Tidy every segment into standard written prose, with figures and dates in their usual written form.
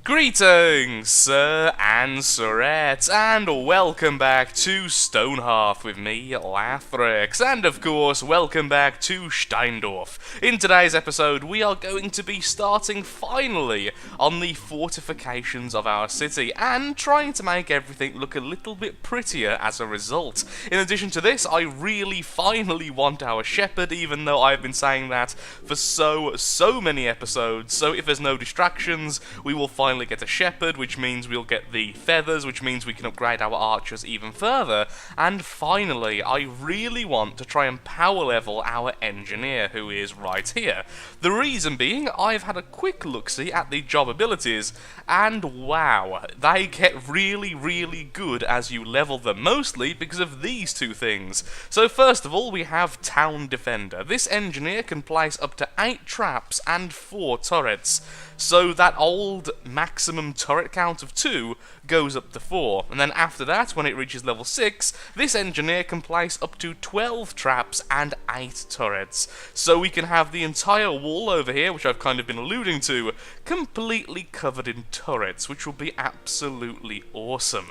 Greetings, sir and sirettes, and welcome back to Stonehearth with me, Lathrix, and of course, welcome back to Steindorf. In today's episode, we are going to be starting finally on the fortifications of our city, and trying to make everything look a little bit prettier as a result. In addition to this, I really finally want our shepherd, even though I've been saying that for so many episodes, so if there's no distractions, we will finally get a shepherd, which means we'll get the feathers, which means we can upgrade our archers even further, and finally, I really want to try and power level our engineer, who is right here. The reason being, I've had a quick look-see at the job abilities, and wow, they get really good as you level them, mostly because of these two things. So first of all, we have Town Defender. This engineer can place up to 8 traps and 4 turrets. So that old maximum turret count of 2 goes up to 4, and then after that, when it reaches level 6, this engineer can place up to 12 traps and 8 turrets. So we can have the entire wall over here, which I've kind of been alluding to, completely covered in turrets, which will be absolutely awesome.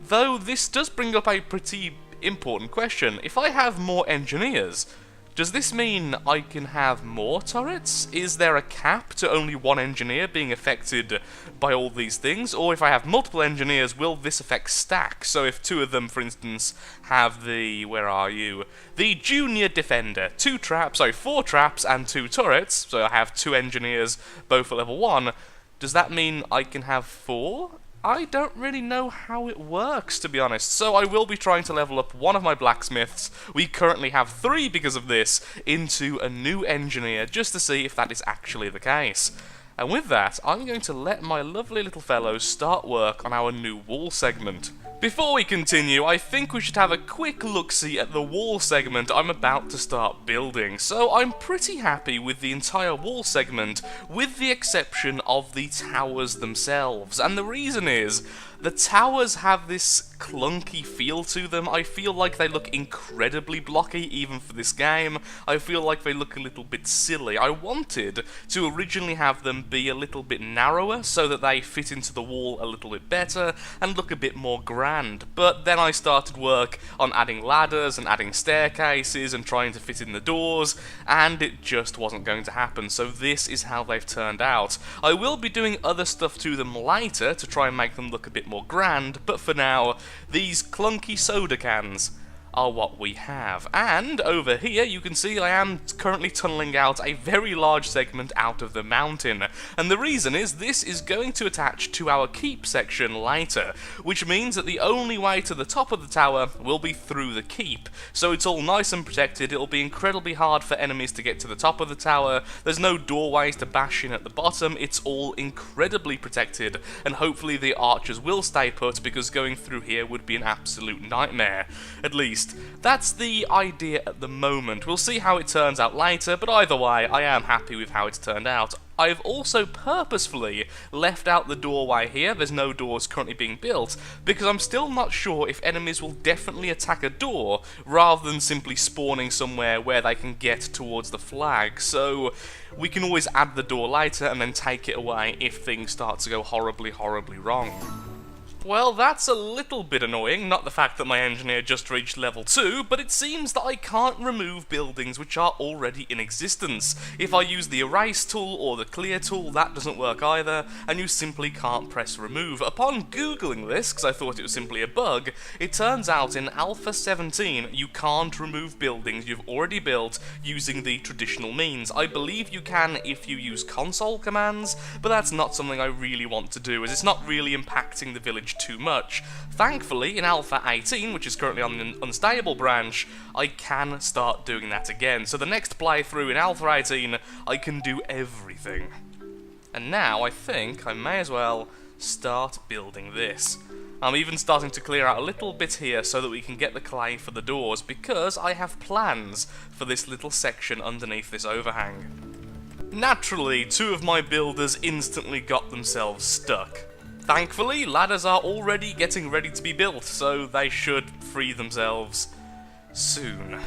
Though this does bring up a pretty important question. If I have more engineers, does this mean I can have more turrets? Is there a cap to only one engineer being affected by all these things? Or if I have multiple engineers, will this affect stack? So if 2 of them, for instance, have the, the Junior Defender, 4 traps and 2 turrets, so I have 2 engineers, both at level 1, does that mean I can have 4? I don't really know how it works, to be honest, so I will be trying to level up one of my blacksmiths. We currently have 3 because of this, into a new engineer, just to see if that is actually the case. And with that, I'm going to let my lovely little fellows start work on our new wall segment. Before we continue, I think we should have a quick look-see at the wall segment I'm about to start building. So I'm pretty happy with the entire wall segment, with the exception of the towers themselves. And the reason is, the towers have this clunky feel to them. I feel like they look incredibly blocky, even for this game. I feel like they look a little bit silly. I wanted to originally have them be a little bit narrower, so that they fit into the wall a little bit better, and look a bit more grand. But then I started work on adding ladders, and adding staircases, and trying to fit in the doors, and it just wasn't going to happen, so this is how they've turned out. I will be doing other stuff to them later, to try and make them look a bit more grand, but for now, these clunky soda cans are what we have. And over here you can see I am currently tunneling out a very large segment out of the mountain, and the reason is this is going to attach to our keep section later, which means that the only way to the top of the tower will be through the keep. So it's all nice and protected. It'll be incredibly hard for enemies to get to the top of the tower. There's no doorways to bash in at the bottom. It's all incredibly protected, and hopefully the archers will stay put, because going through here would be an absolute nightmare. At least that's the idea at the moment. We'll see how it turns out later, but either way, I am happy with how it's turned out. I've also purposefully left out the doorway here. There's no doors currently being built, because I'm still not sure if enemies will definitely attack a door, rather than simply spawning somewhere where they can get towards the flag. So we can always add the door later and then take it away if things start to go horribly wrong. Well, that's a little bit annoying, not the fact that my engineer just reached level 2, but it seems that I can't remove buildings which are already in existence. If I use the erase tool or the clear tool, that doesn't work either, and you simply can't press remove. Upon googling this, because I thought it was simply a bug, it turns out in Alpha 17 you can't remove buildings you've already built using the traditional means. I believe you can if you use console commands, but that's not something I really want to do, as it's not really impacting the village too much. Thankfully, in Alpha 18, which is currently on an unstable branch, I can start doing that again. So the next playthrough in Alpha 18, I can do everything. And now I think I may as well start building this. I'm even starting to clear out a little bit here so that we can get the clay for the doors, because I have plans for this little section underneath this overhang. Naturally, 2 of my builders instantly got themselves stuck. Thankfully, ladders are already getting ready to be built, so they should free themselves soon.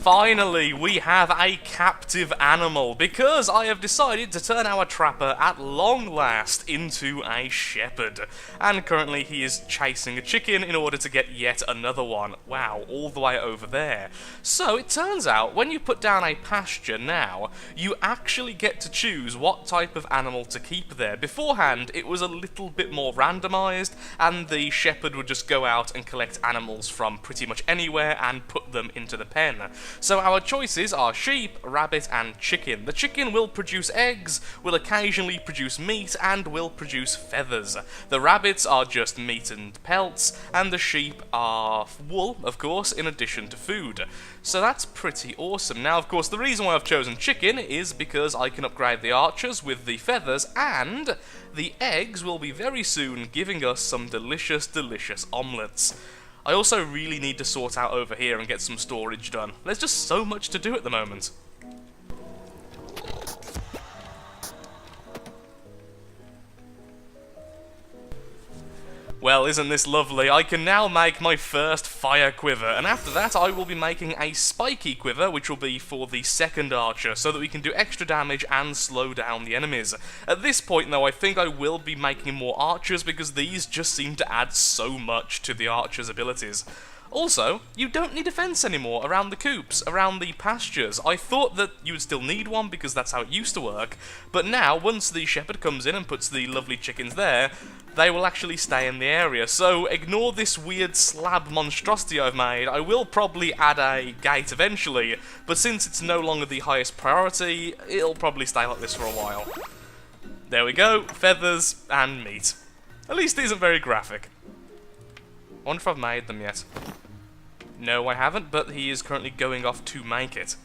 Finally, we have a captive animal, because I have decided to turn our trapper at long last into a shepherd. And currently he is chasing a chicken in order to get yet another one. Wow, all the way over there. So it turns out, when you put down a pasture now, you actually get to choose what type of animal to keep there. Beforehand, it was a little bit more randomised, and the shepherd would just go out and collect animals from pretty much anywhere and put them into the pen. So our choices are sheep, rabbit and chicken. The chicken will produce eggs, will occasionally produce meat and will produce feathers. The rabbits are just meat and pelts, and the sheep are wool, of course, in addition to food. So that's pretty awesome. Now, of course, the reason why I've chosen chicken is because I can upgrade the archers with the feathers, and the eggs will be very soon giving us some delicious, delicious omelettes. I also really need to sort out over here and get some storage done. There's just so much to do at the moment. Well, isn't this lovely? I can now make my first fire quiver, and after that I will be making a spiky quiver, which will be for the second archer, so that we can do extra damage and slow down the enemies. At this point, though, I think I will be making more archers, because these just seem to add so much to the archer's abilities. Also, you don't need a fence anymore around the coops, around the pastures. I thought that you would still need one because that's how it used to work, but now, once the shepherd comes in and puts the lovely chickens there, they will actually stay in the area. So ignore this weird slab monstrosity I've made. I will probably add a gate eventually, but since it's no longer the highest priority, it'll probably stay like this for a while. There we go, feathers and meat. At least it isn't very graphic. I wonder if I've made them yet. No, I haven't, but he is currently going off to make it.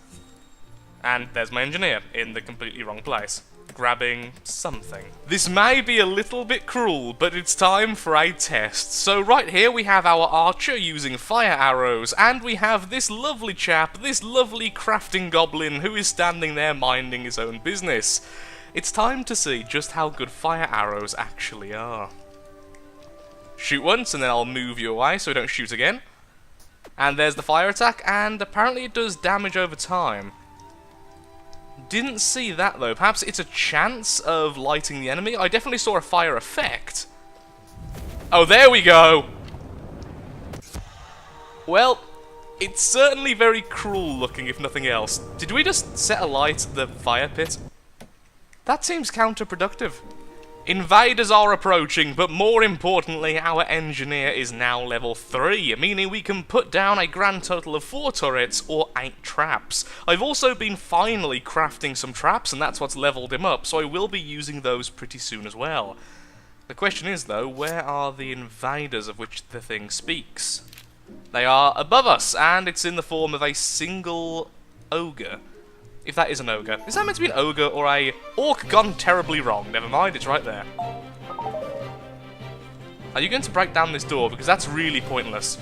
And there's my engineer, in the completely wrong place, grabbing something. This may be a little bit cruel, but it's time for a test. So right here we have our archer using fire arrows, and we have this lovely chap, this lovely crafting goblin, who is standing there minding his own business. It's time to see just how good fire arrows actually are. Shoot once, and then I'll move you away so we don't shoot again. And there's the fire attack, and apparently it does damage over time. Didn't see that though. Perhaps it's a chance of lighting the enemy. I definitely saw a fire effect. Oh, there we go! Well, it's certainly very cruel looking, if nothing else. Did we just set alight the fire pit? That seems counterproductive. Invaders are approaching, but more importantly, our engineer is now level 3, meaning we can put down a grand total of 4 turrets or 8 traps. I've also been finally crafting some traps, and that's what's leveled him up, so I will be using those pretty soon as well. The question is, though, where are the invaders of which the thing speaks? They are above us, and it's in the form of a single ogre. If that is an ogre. Is that meant to be an ogre or a orc gone terribly wrong? Never mind, it's right there. Are you going to break down this door? Because that's really pointless.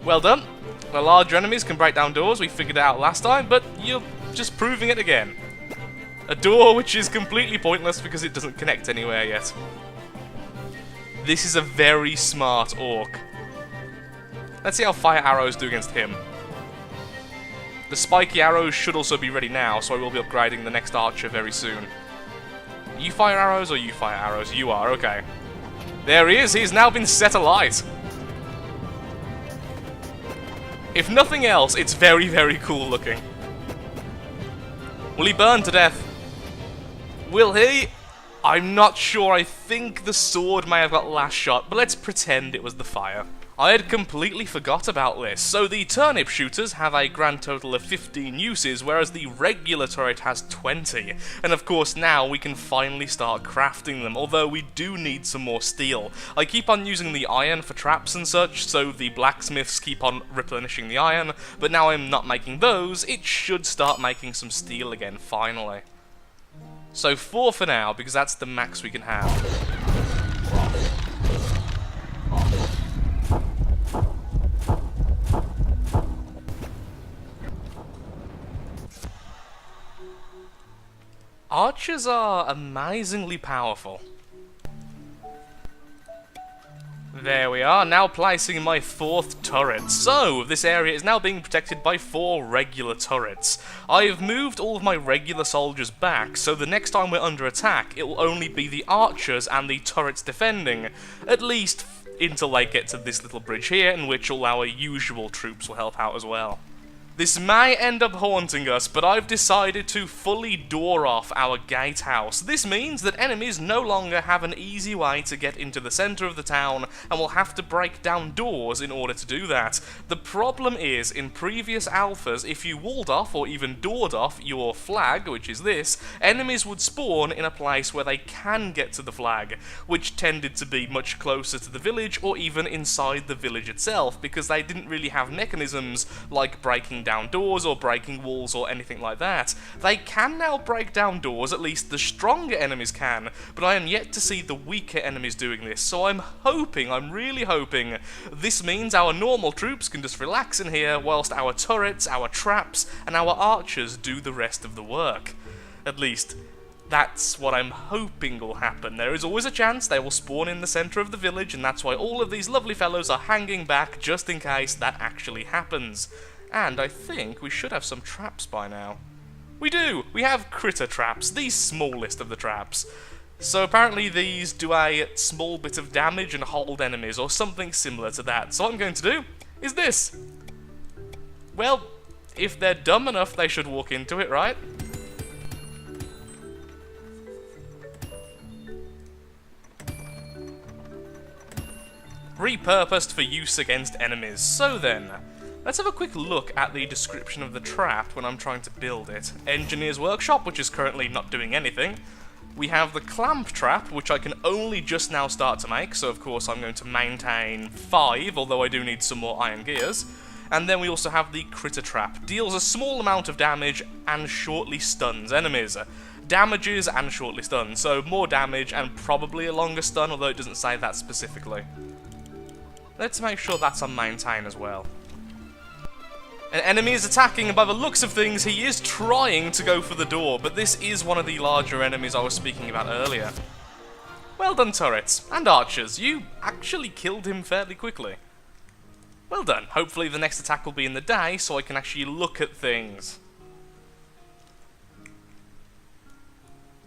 Well done. The larger enemies can break down doors. We figured it out last time, but you're just proving it again. A door which is completely pointless because it doesn't connect anywhere yet. This is a very smart orc. Let's see how fire arrows do against him. The spiky arrows should also be ready now, so I will be upgrading the next archer very soon. You fire arrows or you fire arrows? You are, okay. There he is, he's now been set alight. If nothing else, it's very, very cool looking. Will he burn to death? Will he? I'm not sure, I think the sword may have got last shot, but let's pretend it was the fire. I had completely forgot about this. So the turnip shooters have a grand total of 15 uses, whereas the regular turret has 20. And of course now we can finally start crafting them, although we do need some more steel. I keep on using the iron for traps and such, so the blacksmiths keep on replenishing the iron, but now I'm not making those, it should start making some steel again, finally. So 4 for now, because that's the max we can have. Archers are amazingly powerful. There we are, now placing my 4th turret. So, this area is now being protected by 4 regular turrets. I've moved all of my regular soldiers back, so the next time we're under attack, it will only be the archers and the turrets defending, at least until they get to this little bridge here, in which all our usual troops will help out as well. This may end up haunting us, but I've decided to fully door off our gatehouse. This means that enemies no longer have an easy way to get into the centre of the town, and will have to break down doors in order to do that. The problem is, in previous alphas, if you walled off or even doored off your flag, which is this, enemies would spawn in a place where they can get to the flag, which tended to be much closer to the village or even inside the village itself, because they didn't really have mechanisms like breaking down doors or breaking walls or anything like that. They can now break down doors, at least the stronger enemies can, but I am yet to see the weaker enemies doing this, so I'm really hoping, this means our normal troops can just relax in here whilst our turrets, our traps, and our archers do the rest of the work. At least, that's what I'm hoping will happen. There is always a chance they will spawn in the centre of the village, and that's why all of these lovely fellows are hanging back just in case that actually happens. And I think we should have some traps by now. We do! We have critter traps, the smallest of the traps. So apparently these do a small bit of damage and hold enemies, or something similar to that. So what I'm going to do is this. Well, if they're dumb enough, they should walk into it, right? Repurposed for use against enemies. So then, let's have a quick look at the description of the trap when I'm trying to build it. Engineer's Workshop, which is currently not doing anything. We have the Clamp Trap, which I can only just now start to make, so of course I'm going to maintain 5, although I do need some more iron gears. And then we also have the Critter Trap. Deals a small amount of damage and shortly stuns enemies. Damages and shortly stuns, so more damage and probably a longer stun, although it doesn't say that specifically. Let's make sure that's on maintain as well. An enemy is attacking, and by the looks of things, he is trying to go for the door, but this is one of the larger enemies I was speaking about earlier. Well done, turrets. And archers. You actually killed him fairly quickly. Well done. Hopefully the next attack will be in the day, so I can actually look at things.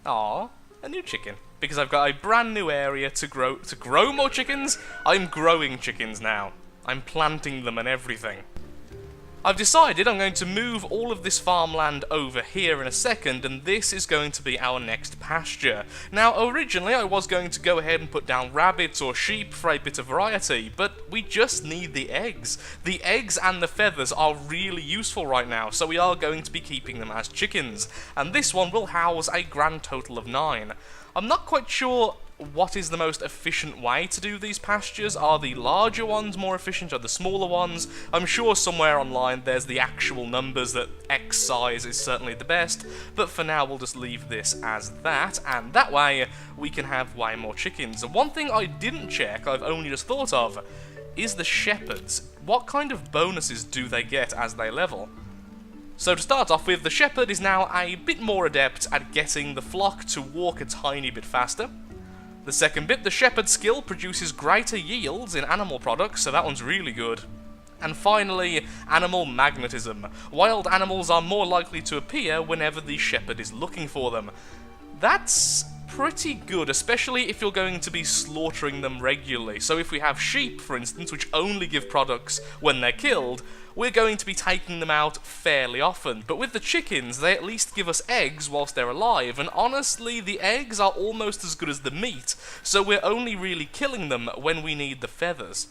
Aww, a new chicken. Because I've got a brand new area to grow more chickens. I'm growing chickens now. I'm planting them and everything. I've decided I'm going to move all of this farmland over here in a second, and this is going to be our next pasture. Now, originally I was going to go ahead and put down rabbits or sheep for a bit of variety, but we just need the eggs. The eggs and the feathers are really useful right now, so we are going to be keeping them as chickens, and this one will house a grand total of 9. I'm not quite sure what is the most efficient way to do these pastures. Are the larger ones more efficient, or the smaller ones? I'm sure somewhere online there's the actual numbers that X size is certainly the best, but for now we'll just leave this as that, and that way we can have way more chickens. And one thing I didn't check, I've only just thought of, is the shepherds. What kind of bonuses do they get as they level? So to start off with, the shepherd is now a bit more adept at getting the flock to walk a tiny bit faster. The second bit, the shepherd skill produces greater yields in animal products, so that one's really good. And finally, animal magnetism. Wild animals are more likely to appear whenever the shepherd is looking for them. That's pretty good, especially if you're going to be slaughtering them regularly. So if we have sheep, for instance, which only give products when they're killed, we're going to be taking them out fairly often. But with the chickens, they at least give us eggs whilst they're alive, and honestly, the eggs are almost as good as the meat, so we're only really killing them when we need the feathers.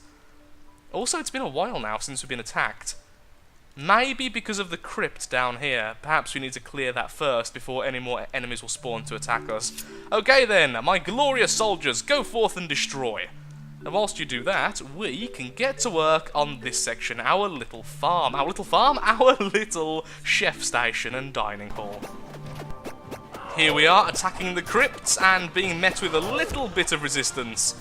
Also, it's been a while now since we've been attacked. Maybe because of the crypt down here. Perhaps we need to clear that first before any more enemies will spawn to attack us. Okay then, my glorious soldiers, go forth and destroy. And whilst you do that, we can get to work on this section, our little farm. Our little chef station and dining hall. Here we are, attacking the crypts and being met with a little bit of resistance.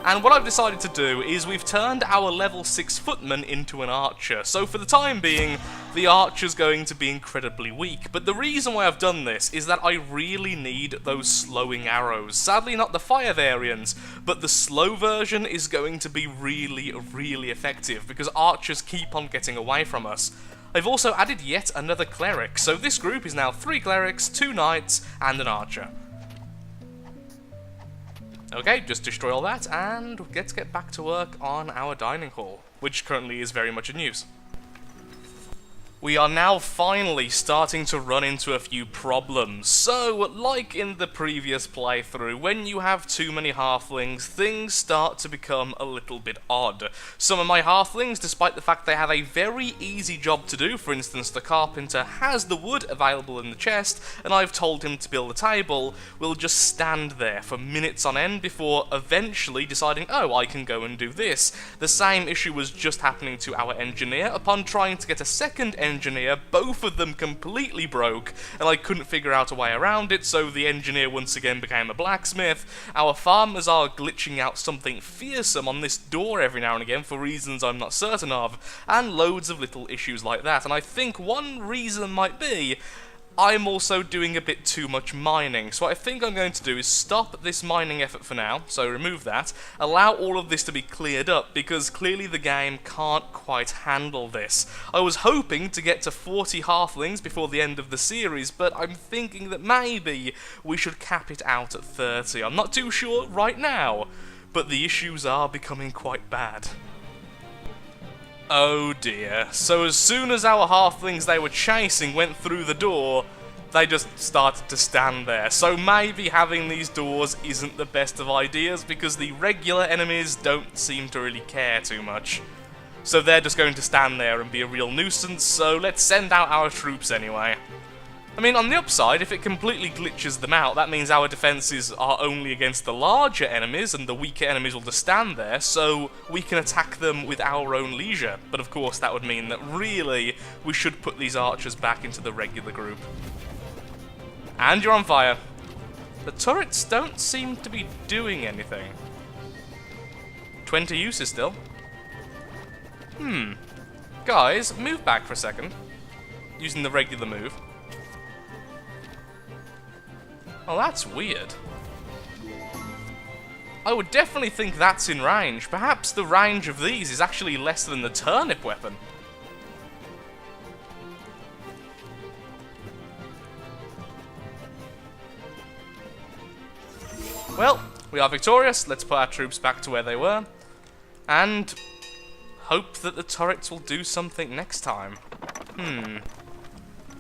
And what I've decided to do is we've turned our level 6 footman into an archer. So for the time being, the archer's going to be incredibly weak. But the reason why I've done this is that I really need those slowing arrows. Sadly not the fire variant, but the slow version is going to be really, really effective because archers keep on getting away from us. I've also added yet another cleric, so this group is now 3 clerics, 2 knights, and an archer. Okay, just destroy all that, and let's get back to work on our dining hall, which currently is very much in use. We are now finally starting to run into a few problems. So, like in the previous playthrough, when you have too many halflings, things start to become a little bit odd. Some of my halflings, despite the fact they have a very easy job to do, for instance the carpenter has the wood available in the chest, and I've told him to build a table, will just stand there for minutes on end before eventually deciding, oh, I can go and do this. The same issue was just happening to our engineer. Upon trying to get a second engineer, both of them completely broke, and I couldn't figure out a way around it, so the engineer once again became a blacksmith. Our farmers are glitching out something fearsome on this door every now and again for reasons I'm not certain of, and loads of little issues like that, and I think one reason might be I'm also doing a bit too much mining. So what I think I'm going to do is stop this mining effort for now, so remove that, allow all of this to be cleared up, because clearly the game can't quite handle this. I was hoping to get to 40 halflings before the end of the series, but I'm thinking that maybe we should cap it out at 30. I'm not too sure right now, but the issues are becoming quite bad. Oh dear. So as soon as our halflings they were chasing went through the door, they just started to stand there. So maybe having these doors isn't the best of ideas because the regular enemies don't seem to really care too much. So they're just going to stand there and be a real nuisance, so let's send out our troops anyway. I mean, on the upside, if it completely glitches them out, that means our defences are only against the larger enemies, and the weaker enemies will just stand there, so we can attack them with our own leisure. But of course, that would mean that really, we should put these archers back into the regular group. And you're on fire. The turrets don't seem to be doing anything. 20 uses still. Guys, move back for a second. Using the regular move. Oh, that's weird. I would definitely think that's in range. Perhaps the range of these is actually less than the turnip weapon. Well, we are victorious. Let's put our troops back to where they were. And hope that the turrets will do something next time.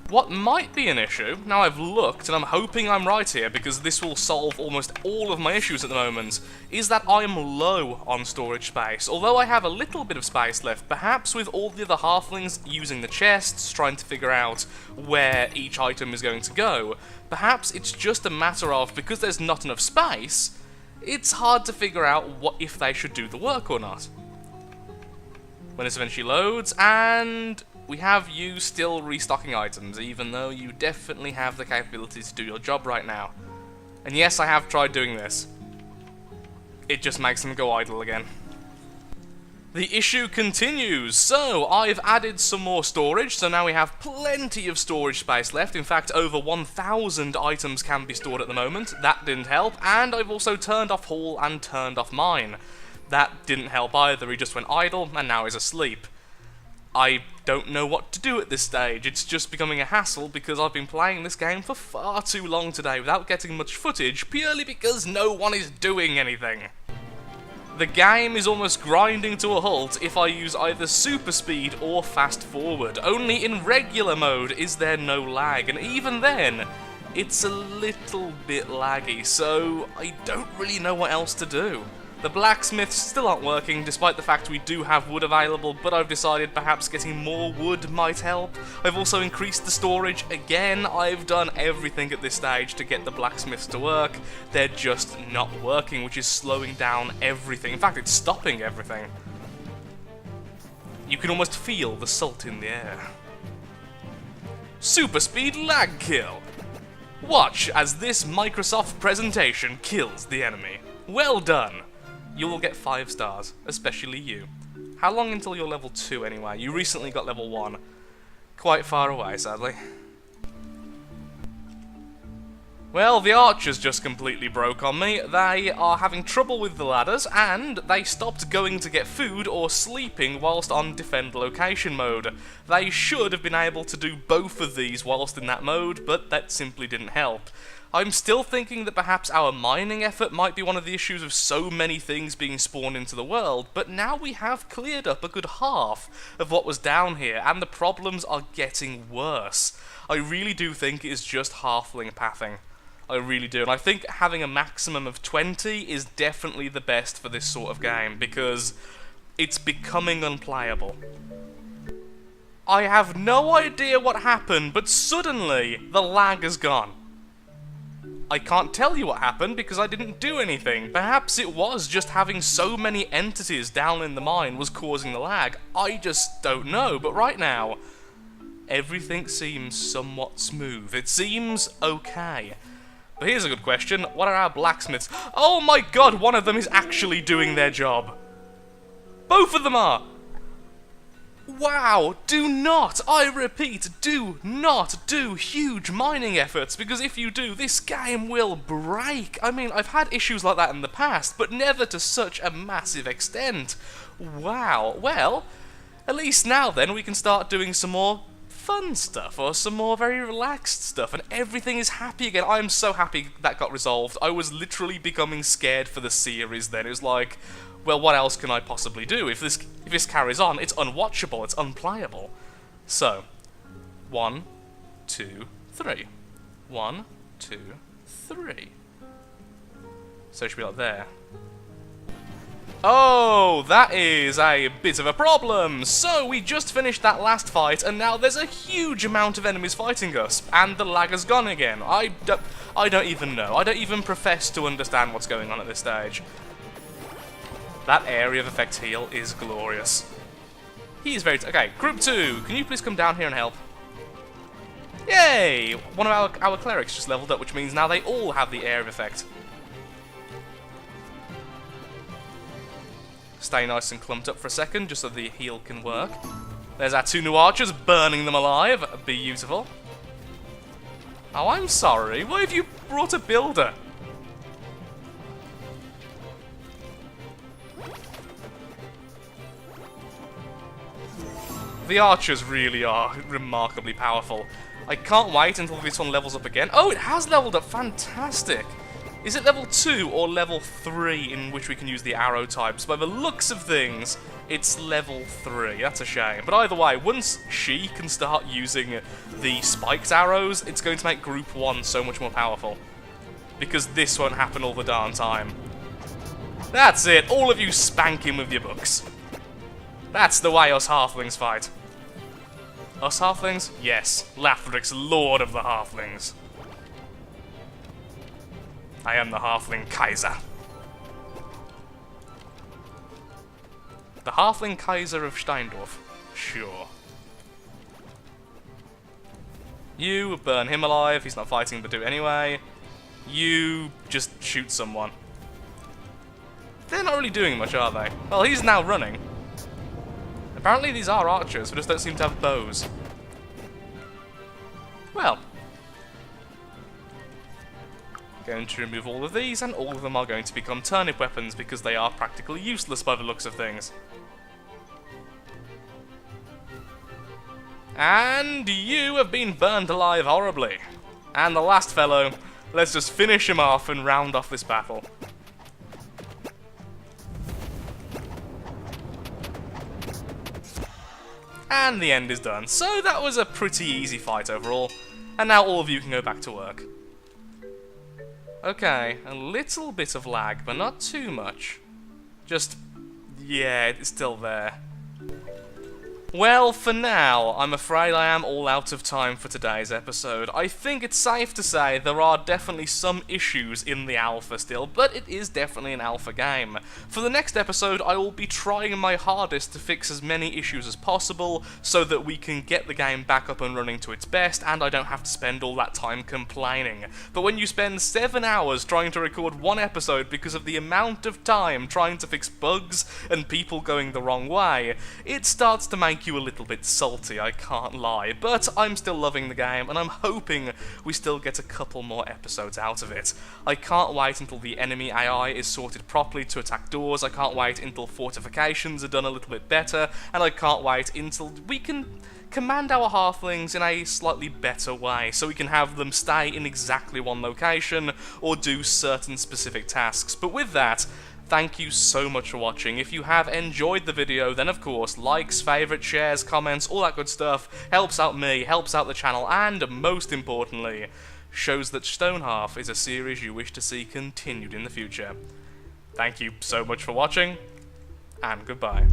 What might be an issue, now I've looked, and I'm hoping I'm right here because this will solve almost all of my issues at the moment, is that I am low on storage space. Although I have a little bit of space left, perhaps with all the other halflings using the chests, trying to figure out where each item is going to go, perhaps it's just a matter of, because there's not enough space, it's hard to figure out what if they should do the work or not. When this eventually loads, and we have you still restocking items, even though you definitely have the capability to do your job right now. And yes, I have tried doing this. It just makes them go idle again. The issue continues. So, I've added some more storage, so now we have plenty of storage space left. In fact, over 1,000 items can be stored at the moment. That didn't help. And I've also turned off Hall and turned off Mine. That didn't help either. He just went idle, and now he's asleep. I don't know what to do at this stage. It's just becoming a hassle because I've been playing this game for far too long today without getting much footage, purely because no one is doing anything. The game is almost grinding to a halt if I use either super speed or fast forward. Only in regular mode is there no lag, and even then, it's a little bit laggy, so I don't really know what else to do. The blacksmiths still aren't working, despite the fact we do have wood available, but I've decided perhaps getting more wood might help. I've also increased the storage again. I've done everything at this stage to get the blacksmiths to work. They're just not working, which is slowing down everything. In fact, it's stopping everything. You can almost feel the salt in the air. Super speed lag kill. Watch as this Microsoft presentation kills the enemy. Well done. you will get 5 stars, especially you. How long until you're level 2 anyway? You recently got level 1. Quite far away, sadly. Well, the archers just completely broke on me. They are having trouble with the ladders, and they stopped going to get food or sleeping whilst on defend location mode. They should have been able to do both of these whilst in that mode, but that simply didn't help. I'm still thinking that perhaps our mining effort might be one of the issues of so many things being spawned into the world, but now we have cleared up a good half of what was down here, and the problems are getting worse. I really do think it is just halfling pathing. I really do, and I think having a maximum of 20 is definitely the best for this sort of game, because it's becoming unplayable. I have no idea what happened, but suddenly the lag is gone. I can't tell you what happened because I didn't do anything. Perhaps it was just having so many entities down in the mine was causing the lag. I just don't know, but right now, everything seems somewhat smooth. It seems okay. But here's a good question. What are our blacksmiths? Oh my god, one of them is actually doing their job. Both of them are. Wow, do not, I repeat, do not do huge mining efforts, because if you do, this game will break. I mean, I've had issues like that in the past, but never to such a massive extent. Wow, well, at least now then we can start doing some more fun stuff, or some more very relaxed stuff, and everything is happy again. I am so happy that got resolved. I was literally becoming scared for the series then. It was like, well, what else can I possibly do? If this carries on, it's unwatchable, it's unplayable. So, 1, 2, 3. 1, 2, 3. So it should be like there. Oh, that is a bit of a problem. So we just finished that last fight, and now there's a huge amount of enemies fighting us, and the lag has gone again. I don't even know. I don't even profess to understand what's going on at this stage. That area of effect heal is glorious. He is very... Okay, group 2, can you please come down here and help? Yay! One of our clerics just leveled up, which means now they all have the area of effect. Stay nice and clumped up for a second, just so the heal can work. There's our 2 new archers, burning them alive. Beautiful. Oh, I'm sorry. Why have you brought a builder? The archers really are remarkably powerful. I can't wait until this one levels up again. Oh, it has leveled up. Fantastic. Is it level 2 or level 3 in which we can use the arrow types? By the looks of things, it's level 3. That's a shame. But either way, once she can start using the spiked arrows, it's going to make Group 1 so much more powerful. Because this won't happen all the darn time. That's it. All of you spank him with your books. That's the way us halflings fight. Us halflings? Yes. Lathric's Lord of the Halflings. I am the Halfling Kaiser. The Halfling Kaiser of Steindorf. Sure. You burn him alive. He's not fighting, but do it anyway. You just shoot someone. They're not really doing much, are they? Well, he's now running. Apparently these are archers, but just don't seem to have bows. Well. Going to remove all of these, and all of them are going to become turnip weapons because they are practically useless by the looks of things. And you have been burned alive horribly. And the last fellow, let's just finish him off and round off this battle. And the end is done. So that was a pretty easy fight overall. And now all of you can go back to work. Okay, a little bit of lag, but not too much. Just, yeah, it's still there. Well, for now, I'm afraid I am all out of time for today's episode. I think it's safe to say there are definitely some issues in the alpha still, but it is definitely an alpha game. For the next episode, I will be trying my hardest to fix as many issues as possible, so that we can get the game back up and running to its best, and I don't have to spend all that time complaining. But when you spend 7 hours trying to record one episode because of the amount of time trying to fix bugs and people going the wrong way, it starts to make you a little bit salty, I can't lie, but I'm still loving the game, and I'm hoping we still get a couple more episodes out of it. I can't wait until the enemy AI is sorted properly to attack doors, I can't wait until fortifications are done a little bit better, and I can't wait until we can command our halflings in a slightly better way, so we can have them stay in exactly one location, or do certain specific tasks. But with that, thank you so much for watching. If you have enjoyed the video, then of course, likes, favourites, shares, comments, all that good stuff helps out me, helps out the channel, and most importantly, shows that Stonehearth is a series you wish to see continued in the future. Thank you so much for watching, and goodbye.